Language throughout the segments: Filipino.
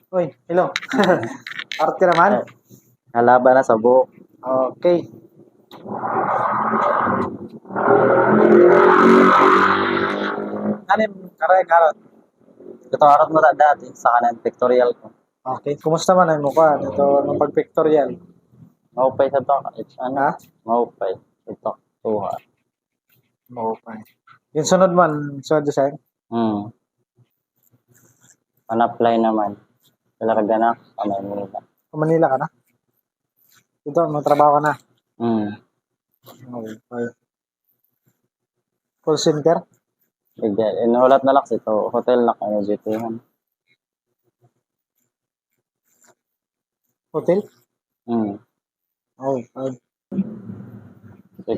Uy, hello. Arte naman. Nalaban na sa buhok. Okay. Anim, karay, karot. Ito harap mo dati sa kanan pictorial ko. Okay. Kumusta man ay mukha? Ito, nung pag-pictorial. Maupay sa to. Ano? Ha? Maupay. Ito. Tuha. Okay. Yung sunod man, sunod design. An-apply naman. Talaga na. Kamay mo nila. Manila ka na? Ito, magtrabaho ka na. Okay. Call center? Inulat na lang ito. Hotel na kayo dito yan. Hotel? Oh. Okay.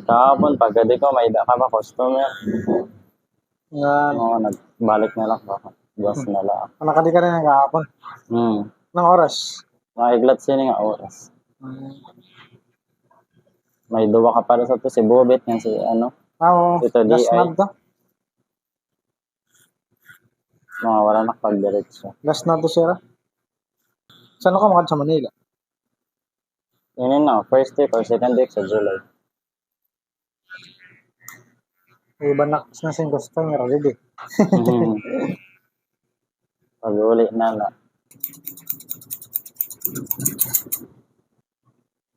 Kahapon, pagkadi ko, may ka pa customer. Yan. Oo, nagbalik na lang. Gas na lang. Nakadi ka rin ng kahapon. Ng oras? Nakiglat siya nga oras. May duwa ka para sa to si Bobet nga si ano. Oo. Ito Last DI. month to? Mga wala na pag-diretso. Last na to, sir. Saan ka makad sa Manila? Yun na, first week or second week sa July. Iba na sin customer already. Pag-uli na.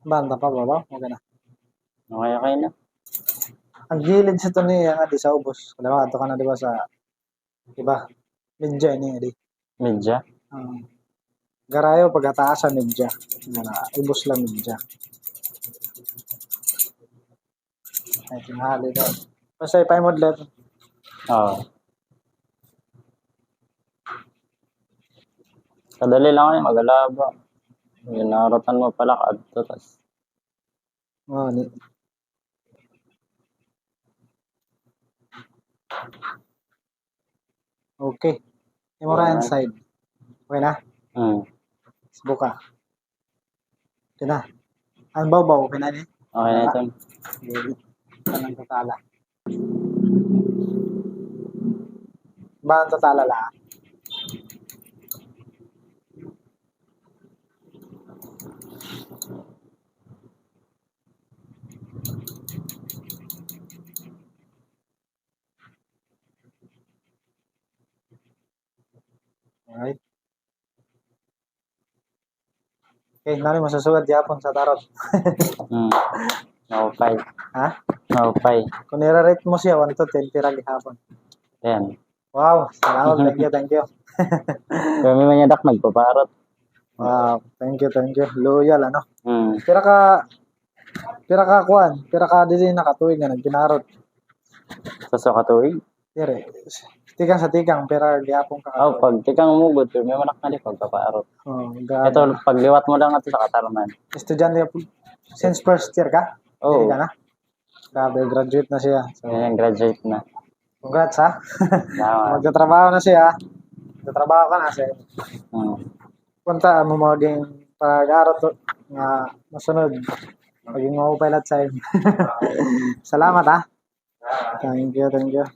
Banda pa ba? Okay na. Okay na. Ang gilid sa ito niya nga di sa ubos. Kalawa, ito ka na di ba sa iba? Medya ini di. Medya? Garayo pagkataas sa medya. Ubos lang medya. Ay, tinahali daw. Basta ipay modlet. Oo. Kadali lang kayo, mag-alaba. Ginaratan mo pala kadto. Oo, ni. Okay. Imura inside. Okay na? Buka. Okay na. Ang baw-baw, okay na ni? Okay na ito. Anong tatala? Ba ang tatala lang? Alright. Okay, nari masasugat yapon sa tarot. Maupay. Ha? Maupay. Kung nire-rate mo siya, 1 to 10 tira gihapon. 10. Wow, salamat. Thank you. Kami manyadak nagpaparot. Wow, thank you. Loyal, ano? Pira ka dili nakatuig nga nagpinarot. Sa katuig? Dire. Tikang sa tikang, pero gihapon ka. Pag tikang umugod, may manak na di pagpaparot. Ito, pagliwat mo lang ito sa katarman. Estudyante po. Since first year ka? Oo. Ka na? Grabe, graduate na siya. So, graduate na. Congrats, ha? Tama. Magtatrabaho na siya. Magtatrabaho ka na siya. Punta mo maging pag-arot nga masunod. Maging maupilat sa Salamat, ha? Thank you.